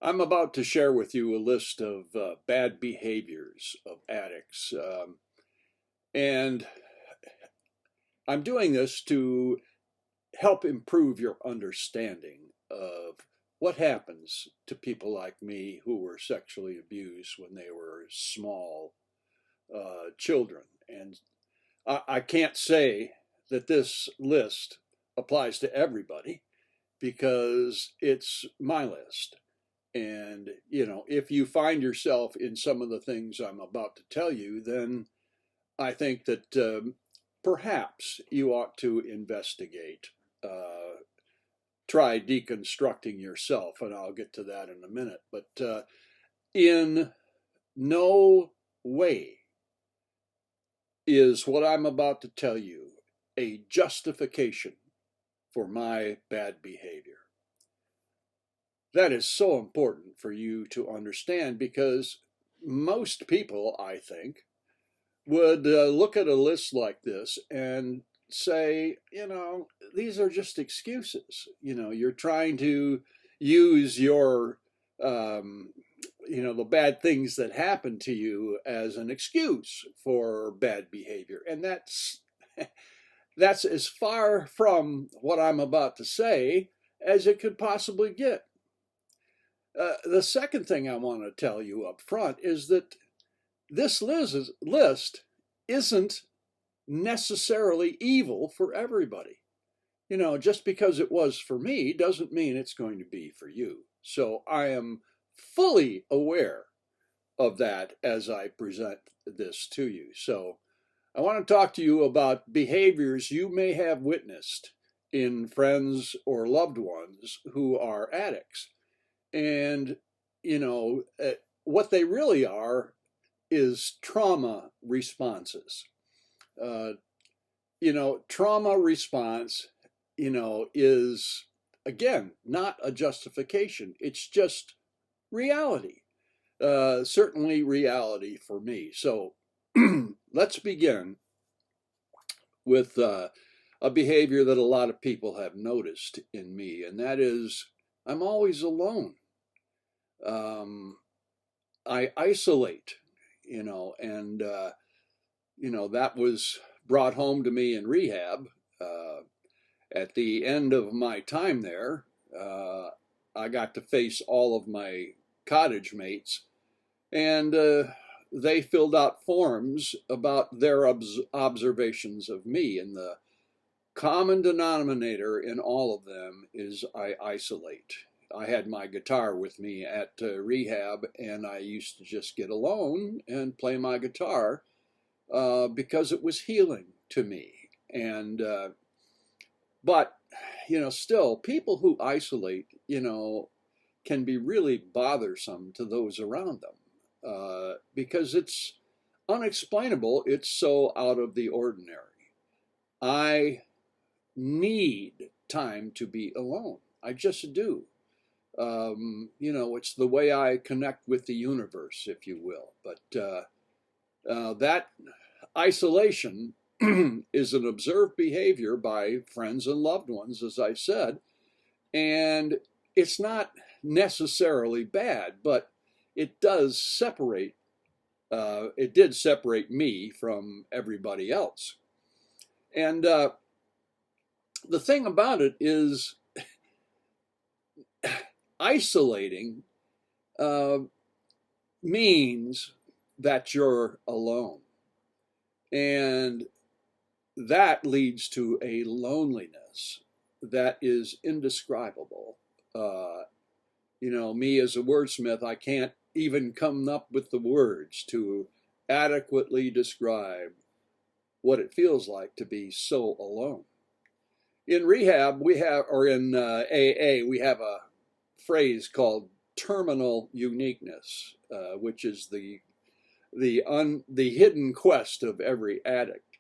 I'm about to share with you a list of bad behaviors of addicts. And I'm doing this to help improve your understanding of what happens to people like me who were sexually abused when they were small children. And I can't say that this list applies to everybody because it's my list. And, if you find yourself in some of the things I'm about to tell you, then I think that perhaps you ought to investigate, try deconstructing yourself, and I'll get to that in a minute. But in no way is what I'm about to tell you a justification for my bad behavior. That is so important for you to understand because most people, I think, would look at a list like this and say, these are just excuses. You're trying to use the bad things that happen to you as an excuse for bad behavior. And that's as far from what I'm about to say as it could possibly get. The second thing I want to tell you up front is that this list isn't necessarily evil for everybody. Just because it was for me doesn't mean it's going to be for you. So I am fully aware of that as I present this to you. So I want to talk to you about behaviors you may have witnessed in friends or loved ones who are addicts. And, what they really are is trauma responses. Trauma response, is, again, not a justification. It's just reality. Certainly reality for me. So let's begin with a behavior that a lot of people have noticed in me, and that is I'm always alone. I isolate, and that was brought home to me in rehab. At the end of my time there, I got to face all of my cottage mates, and they filled out forms about their observations of me, and the common denominator in all of them is I isolate. I had my guitar with me at rehab, and I used to just get alone and play my guitar because it was healing to me. And but still, people who isolate, can be really bothersome to those around them because it's unexplainable. It's so out of the ordinary. I need time to be alone. I just do. It's the way I connect with the universe, if you will. But that isolation is an observed behavior by friends and loved ones, as I said, and it's not necessarily bad, but it does separate. It did separate me from everybody else, and the thing about it is isolating means that you're alone. And that leads to a loneliness that is indescribable. Me as a wordsmith, I can't even come up with the words to adequately describe what it feels like to be so alone. In rehab, or in AA, we have a phrase called terminal uniqueness, which is the hidden quest of every addict.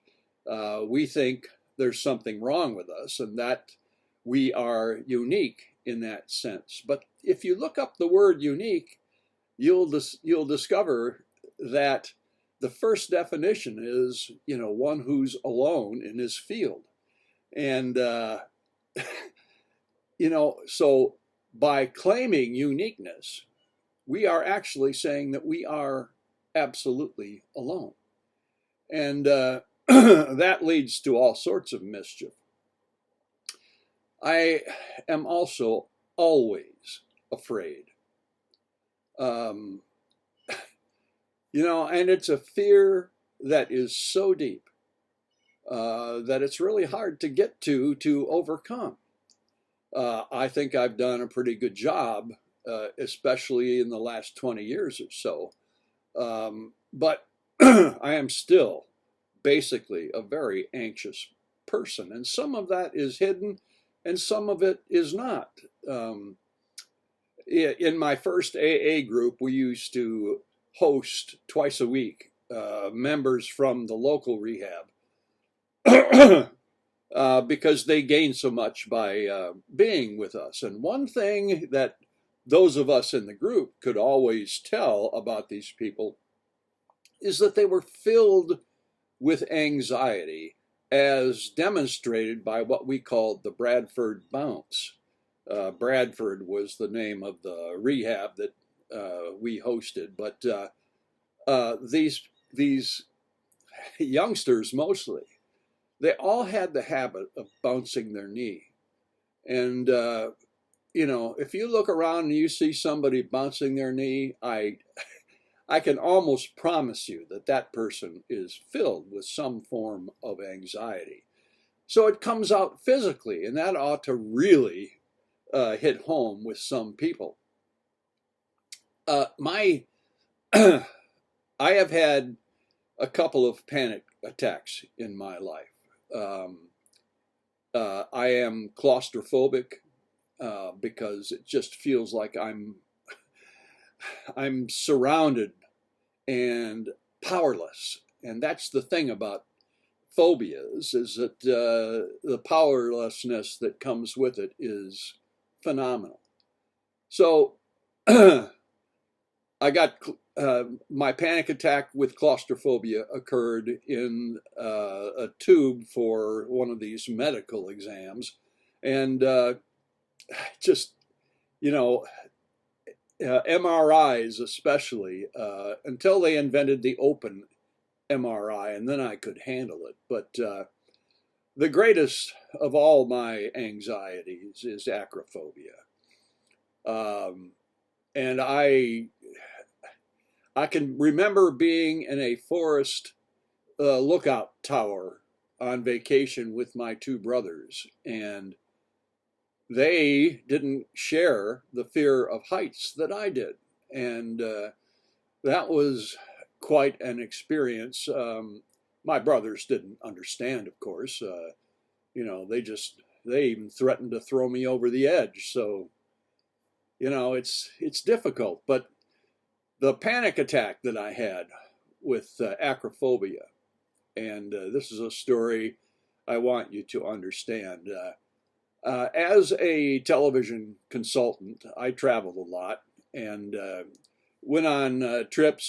We think there's something wrong with us and that we are unique in that sense. But if you look up the word unique, you'll discover that the first definition is, one who's alone in his field. And, so by claiming uniqueness, we are actually saying that we are absolutely alone. And that leads to all sorts of mischief. I am also always afraid. Um, and it's a fear that is so deep that it's really hard to get to overcome. I think I've done a pretty good job, especially in the last 20 years or so. But I am still basically a very anxious person, and some of that is hidden and some of it is not. In my first AA group, we used to host twice a week members from the local rehab because they gained so much by being with us. And one thing that those of us in the group could always tell about these people is that they were filled with anxiety, as demonstrated by what we called the Bradford bounce. Bradford was the name of the rehab that we hosted, but these youngsters mostly, they all had the habit of bouncing their knee. And if you look around and you see somebody bouncing their knee, I can almost promise you that that person is filled with some form of anxiety. So it comes out physically, and that ought to really hit home with some people. I have had a couple of panic attacks in my life. I am claustrophobic because it just feels like I'm surrounded and powerless. And that's the thing about phobias, is that the powerlessness that comes with it is phenomenal. So I got my panic attack with claustrophobia occurred in a tube for one of these medical exams. And just, MRIs especially, until they invented the open MRI, and then I could handle it. But the greatest of all my anxieties is acrophobia. And I can remember being in a forest lookout tower on vacation with my two brothers, and they didn't share the fear of heights that I did. And that was quite an experience. My brothers didn't understand, of course. They even threatened to throw me over the edge. So, it's difficult. But the panic attack that I had with acrophobia, and this is a story I want you to understand. As a television consultant, I traveled a lot and went on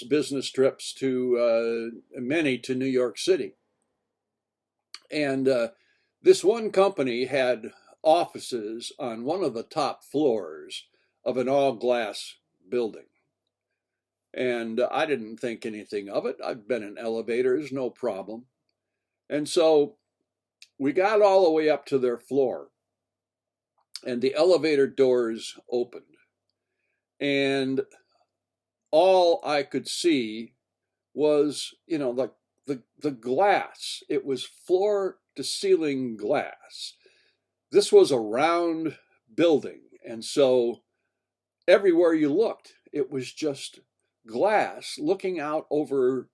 business trips many to New York City. And this one company had offices on one of the top floors of an all-glass building. And I didn't think anything of it. I've been in elevators, no problem. And so we got all the way up to their floor, and the elevator doors opened. And all I could see was, the glass. It was floor to ceiling glass. This was a round building. And so everywhere you looked, it was just glass looking out over,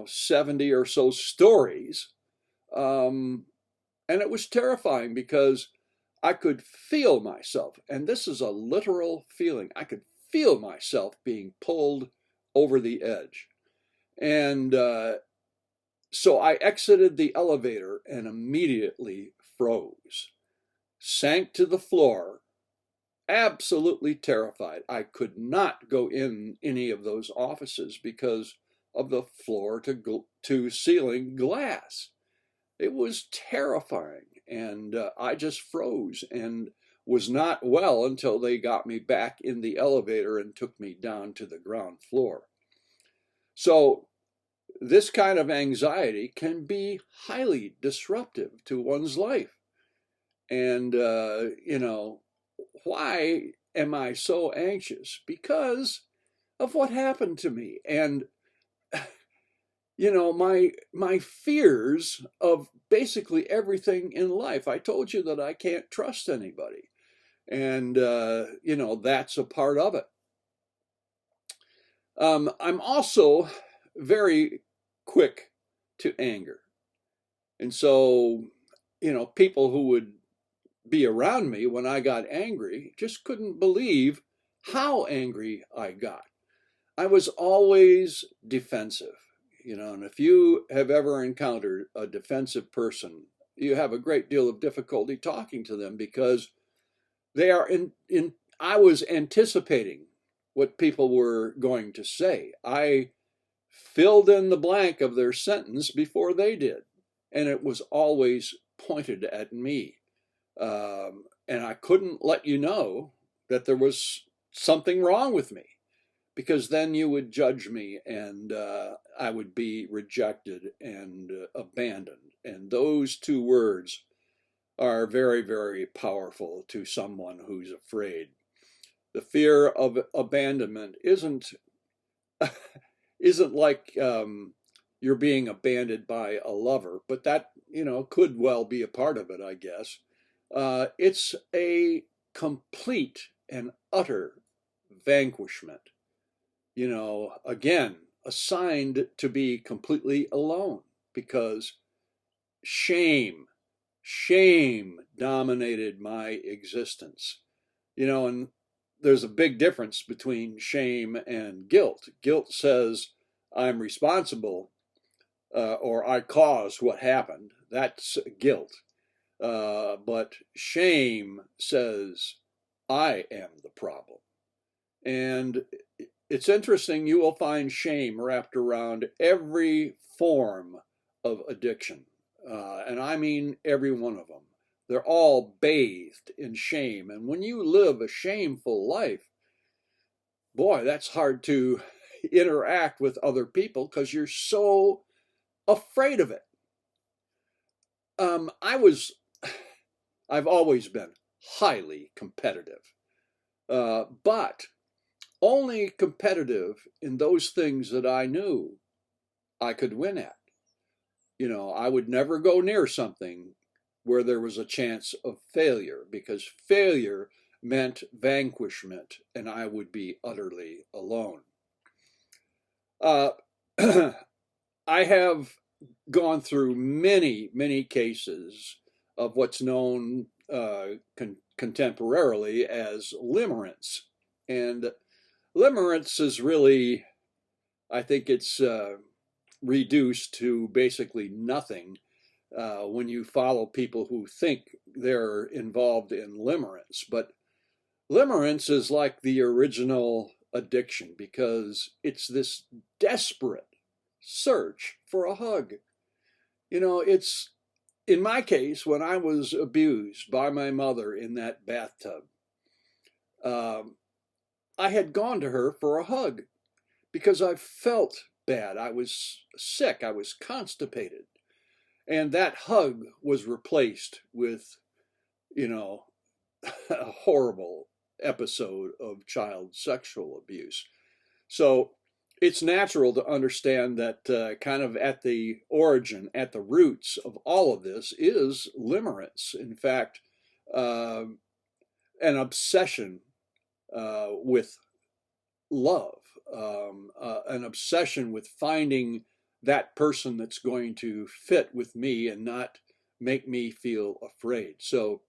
70 or so stories. And it was terrifying because I could feel myself, and this is a literal feeling, I could feel myself being pulled over the edge. And so I exited the elevator and immediately froze, sank to the floor, absolutely terrified. I could not go in any of those offices because of the floor to ceiling glass. It was terrifying, and I just froze. And was not well until they got me back in the elevator and took me down to the ground floor. So this kind of anxiety can be highly disruptive to one's life. And, why am I so anxious? Because of what happened to me. And, my fears of basically everything in life. I told you that I can't trust anybody. And, that's a part of it. I'm also very quick to anger. And so, people who would be around me when I got angry just couldn't believe how angry I got. I was always defensive, and if you have ever encountered a defensive person, you have a great deal of difficulty talking to them because they are I was anticipating what people were going to say. I filled in the blank of their sentence before they did, and it was always pointed at me. And I couldn't let you know that there was something wrong with me, because then you would judge me, and I would be rejected and abandoned. And those two words are very, very powerful to someone who's afraid. The fear of abandonment isn't like you're being abandoned by a lover, but that could well be a part of it, I guess. It's a complete and utter vanquishment. Again, assigned to be completely alone, because shame dominated my existence. And there's a big difference between shame and guilt. Guilt says I'm responsible, or I caused what happened. That's guilt. But shame says I am the problem. And it's interesting, you will find shame wrapped around every form of addiction. And I mean every one of them. They're all bathed in shame. And when you live a shameful life, boy, that's hard to interact with other people because you're so afraid of it. I've always been highly competitive, but only competitive in those things that I knew I could win at. I would never go near something where there was a chance of failure, because failure meant vanquishment, and I would be utterly alone. I have gone through many, many cases of what's known contemporarily as limerence. And limerence is really, I think it's reduced to basically nothing when you follow people who think they're involved in limerence. But limerence is like the original addiction, because it's this desperate search for a hug. It's, in my case, when I was abused by my mother in that bathtub, I had gone to her for a hug because I felt bad. I was sick. I was constipated. And that hug was replaced with, a horrible episode of child sexual abuse. So it's natural to understand that kind of at the origin, at the roots of all of this is limerence. In fact, an obsession with love, an obsession with finding that person that's going to fit with me and not make me feel afraid. So,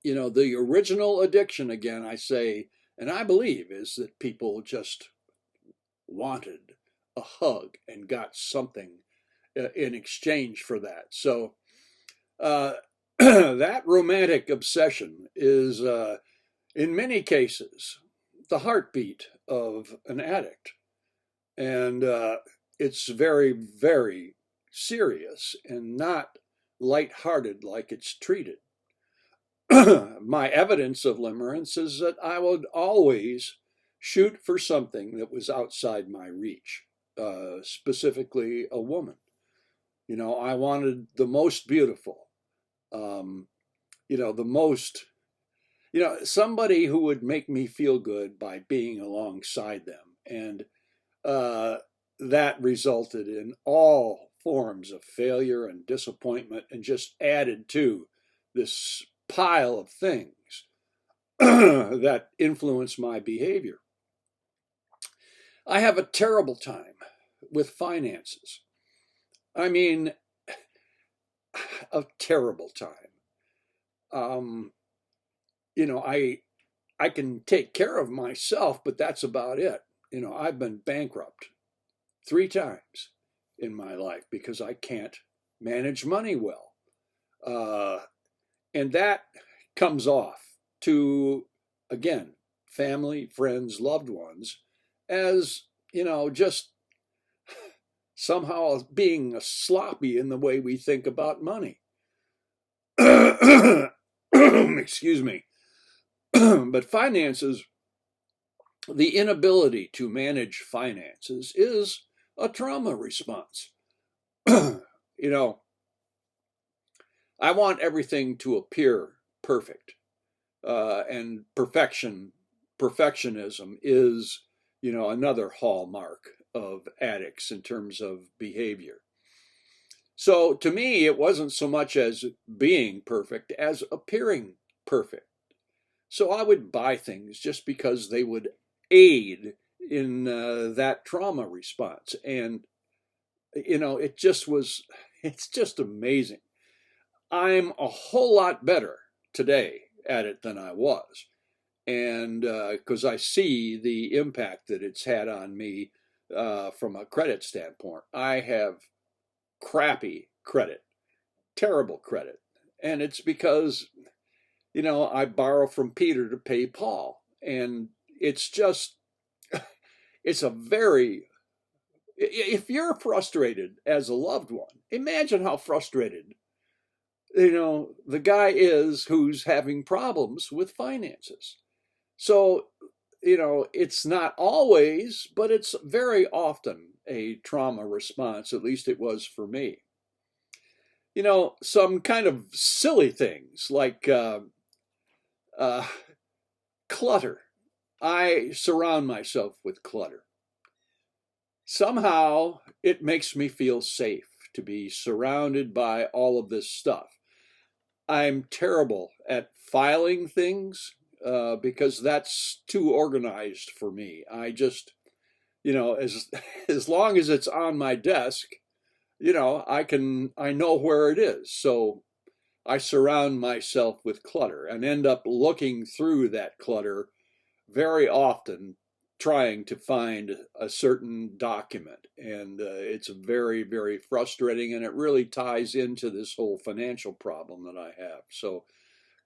the original addiction, again, I say, and I believe, is that people just wanted a hug and got something in exchange for that. So that romantic obsession is, in many cases, the heartbeat of an addict. And it's very, very serious and not lighthearted like it's treated. my evidence of limerence is that I would always shoot for something that was outside my reach, specifically a woman. I wanted the most beautiful, um, the most, somebody who would make me feel good by being alongside them. And uh, that resulted in all forms of failure and disappointment and just added to this pile of things that influence my behavior. I have a terrible time with finances. I mean, a terrible time. Um, I can take care of myself, but that's about it. I've been bankrupt 3 times in my life because I can't manage money well. Uh, and that comes off to, again, family, friends, loved ones, as, just somehow being sloppy in the way we think about money. Excuse me. But finances, the inability to manage finances is a trauma response. I want everything to appear perfect. And perfectionism is, another hallmark of addicts in terms of behavior. So to me, it wasn't so much as being perfect as appearing perfect. So I would buy things just because they would aid in that trauma response. And, it's just amazing. I'm a whole lot better today at it than I was. And because I see the impact that it's had on me from a credit standpoint. I have crappy credit, terrible credit. And it's because, I borrow from Peter to pay Paul. And it's just, it's a very, if you're frustrated as a loved one, imagine how frustrated, the guy is who's having problems with finances. So, it's not always, but it's very often a trauma response. At least it was for me. Some kind of silly things like uh, clutter. I surround myself with clutter. Somehow it makes me feel safe to be surrounded by all of this stuff. I'm terrible at filing things because that's too organized for me. I just, as long as it's on my desk, I know where it is. So I surround myself with clutter and end up looking through that clutter very often trying to find a certain document. And it's very, very frustrating. And it really ties into this whole financial problem that I have. So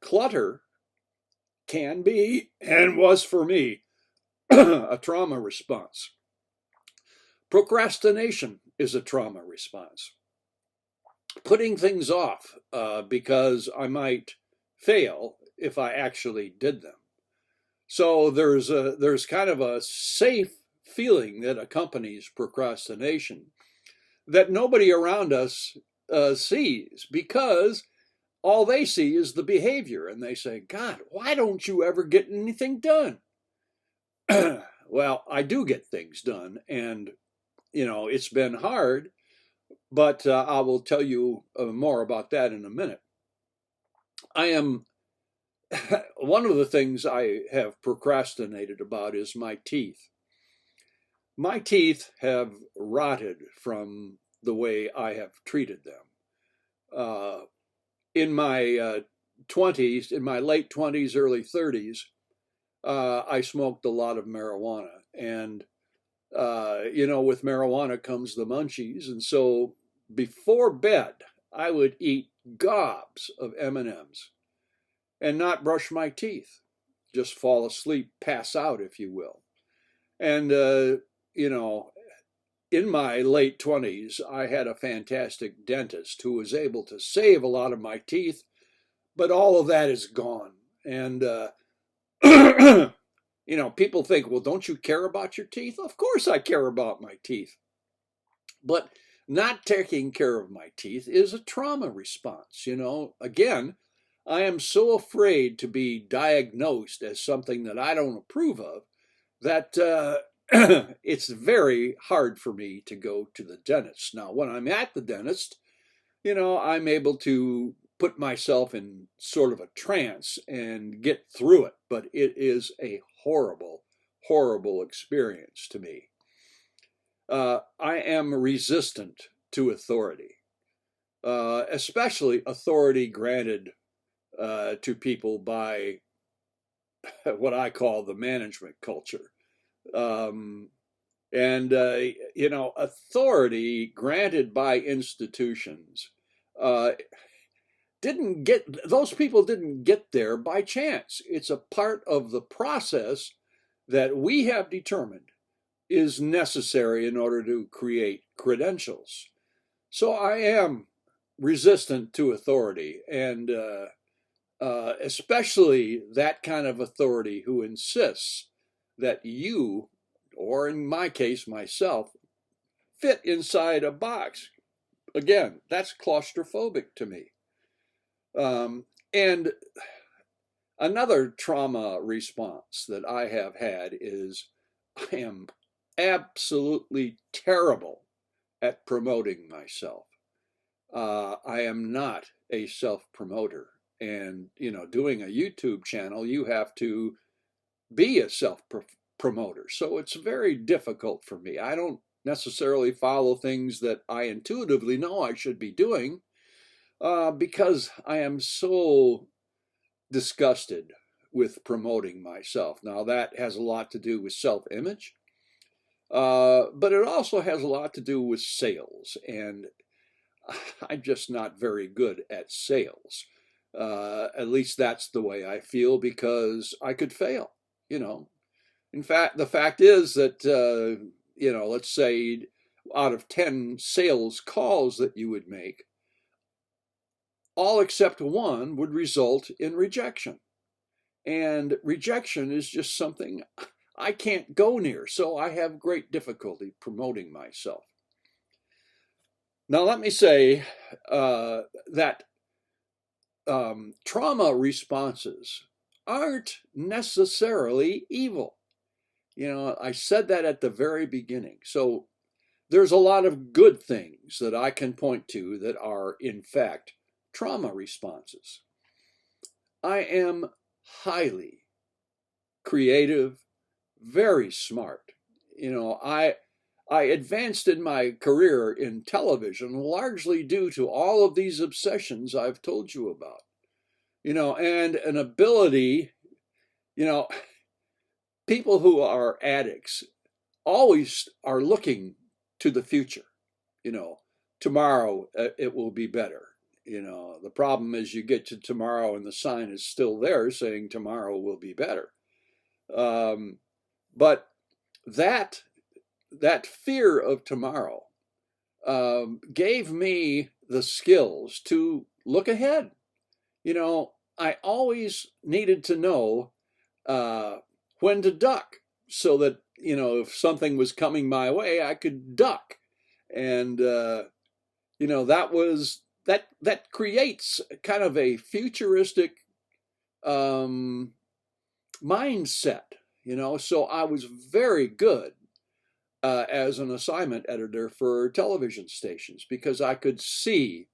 clutter can be, and was for me, a trauma response. Procrastination is a trauma response. Putting things off because I might fail if I actually did them. So there's kind of a safe feeling that accompanies procrastination that nobody around us sees, because all they see is the behavior, and they say, God, why don't you ever get anything done? Well, I do get things done, and it's been hard, but I will tell you more about that in a minute. I am one of the things I have procrastinated about is my teeth. My teeth have rotted from the way I have treated them. In my 20s, in my late 20s, early 30s, I smoked a lot of marijuana. And, with marijuana comes the munchies. And so before bed, I would eat gobs of M&Ms and not brush my teeth, just fall asleep, pass out, if you will. And, in my late 20s, I had a fantastic dentist who was able to save a lot of my teeth, But all of that is gone. And, you know, people think, well, don't you care about your teeth? Of course I care about my teeth. But not taking care of my teeth is a trauma response. You know, again, I am so afraid to be diagnosed as something that I don't approve of that it's very hard for me to go to the dentist. Now, when I'm at the dentist, you know, I'm able to put myself in sort of a trance and get through it, but it is a horrible, horrible experience to me. I am resistant to authority, especially authority granted to people by what I call the management culture. Um, and, you know, authority granted by institutions uh, didn't get, those people didn't get there by chance. It's a part of the process that we have determined is necessary in order to create credentials. So I am resistant to authority, and especially that kind of authority who insists that you, or in my case, myself, fit inside a box. Again, that's claustrophobic to me. And another trauma response that I have had is I am absolutely terrible at promoting myself. I am not a self promoter. And, you know, doing a YouTube channel, you have to be a self promoter. So it's very difficult for me. I don't necessarily follow things that I intuitively know I should be doing because I am so disgusted with promoting myself. Now, that has a lot to do with self image, but it also has a lot to do with sales. And I'm just not very good at sales. At least that's the way I feel because I could fail, you know. In fact, the fact is that, you know, let's say out of 10 sales calls that you would make, all except one would result in rejection. And rejection is just something I can't go near. So I have great difficulty promoting myself. Now, let me say that trauma responses aren't necessarily evil. You know, I said that at the very beginning. So there's a lot of good things that I can point to that are, in fact, trauma responses. I am highly creative, very smart. You know, I advanced in my career in television largely due to all of these obsessions I've told you about. You know, and an ability, you know, people who are addicts always are looking to the future. You know, tomorrow it will be better. You know, the problem is you get to tomorrow and the sign is still there saying tomorrow will be better. But that fear of tomorrow gave me the skills to look ahead. You know, I always needed to know when to duck so that, you know, if something was coming my way, I could duck. And, you know, that creates kind of a futuristic mindset, you know. So I was very good as an assignment editor for television stations because I could see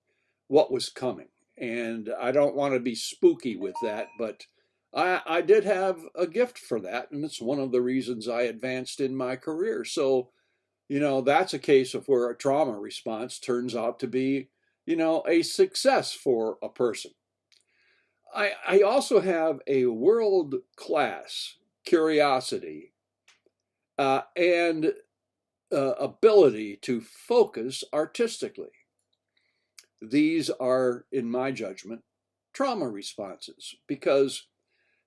what was coming. And I don't want to be spooky with that, but I did have a gift for that. And it's one of the reasons I advanced in my career. So, you know, that's a case of where a trauma response turns out to be, you know, a success for a person. I also have a world class curiosity and ability to focus artistically. These are, in my judgment, trauma responses because,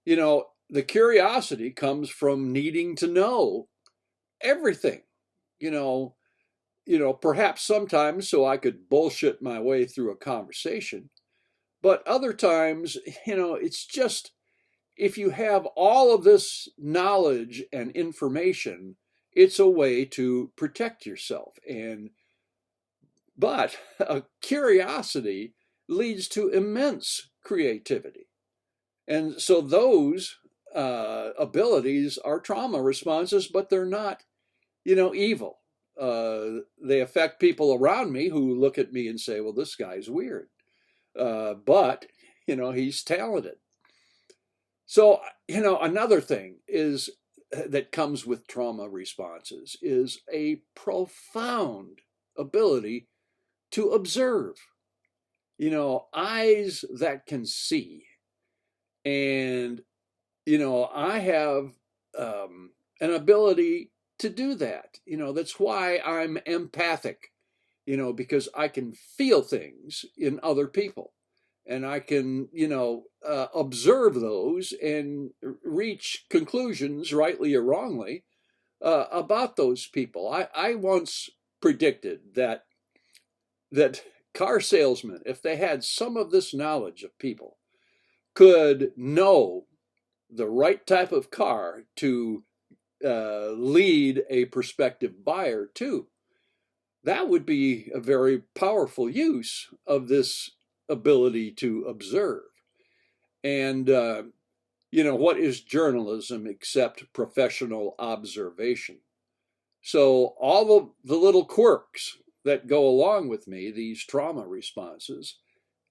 you know, the curiosity comes from needing to know everything, you know, perhaps sometimes so I could bullshit my way through a conversation, But other times, it's just, if you have all of this knowledge and information, it's a way to protect yourself. But a curiosity leads to immense creativity. And so those abilities are trauma responses, but they're not, evil. They affect people around me who look at me and say, well, this guy's weird. But, he's talented. So, another thing is that comes with trauma responses is a profound ability to observe, eyes that can see. And, I have an ability to do that. That's why I'm empathic, because I can feel things in other people. And I can, observe those and reach conclusions, rightly or wrongly, about those people. I once predicted that car salesmen, if they had some of this knowledge of people, could know the right type of car to lead a prospective buyer to. That would be a very powerful use of this ability to observe. And, what is journalism except professional observation? So all of the little quirks that go along with me, these trauma responses,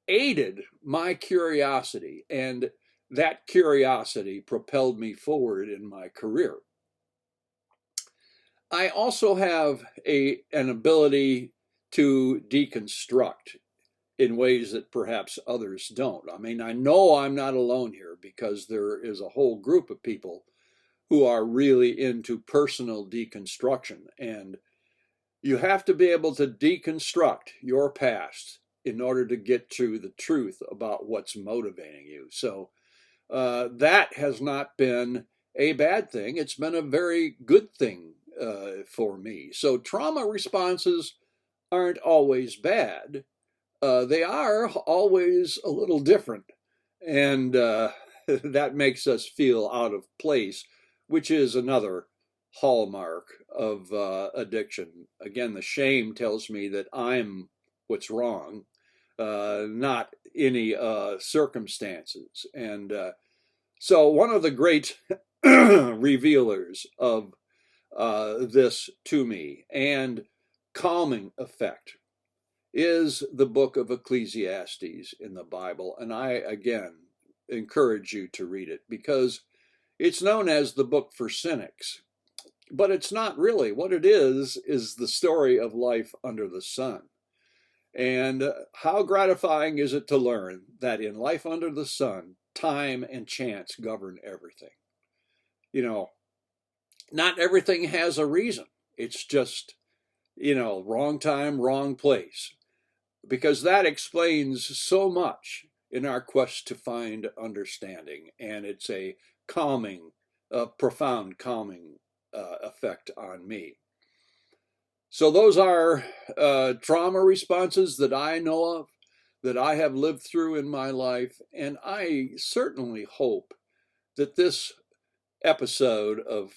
aided my curiosity, and that curiosity propelled me forward in my career. I also have an ability to deconstruct in ways that perhaps others don't. I mean, I know I'm not alone here because there is a whole group of people who are really into personal deconstruction. And you have to be able to deconstruct your past in order to get to the truth about what's motivating you. So that has not been a bad thing. It's been a very good thing for me. So trauma responses aren't always bad. They are always a little different. And that makes us feel out of place, which is another hallmark of addiction. Again, the shame tells me that I'm what's wrong, not any circumstances. And so one of the great revealers of this to me and calming effect is the book of Ecclesiastes in the Bible. And I, again, encourage you to read it because it's known as the book for cynics. But it's not really. What it is the story of life under the sun. And how gratifying is it to learn that in life under the sun, time and chance govern everything. Not everything has a reason. It's just, wrong time, wrong place. Because that explains so much in our quest to find understanding. And it's a profound calming effect on me. So those are trauma responses that I know of, that I have lived through in my life. And I certainly hope that this episode of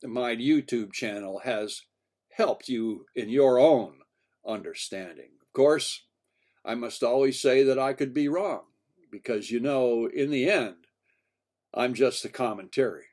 my YouTube channel has helped you in your own understanding. Of course, I must always say that I could be wrong because, in the end, I'm just a commentary.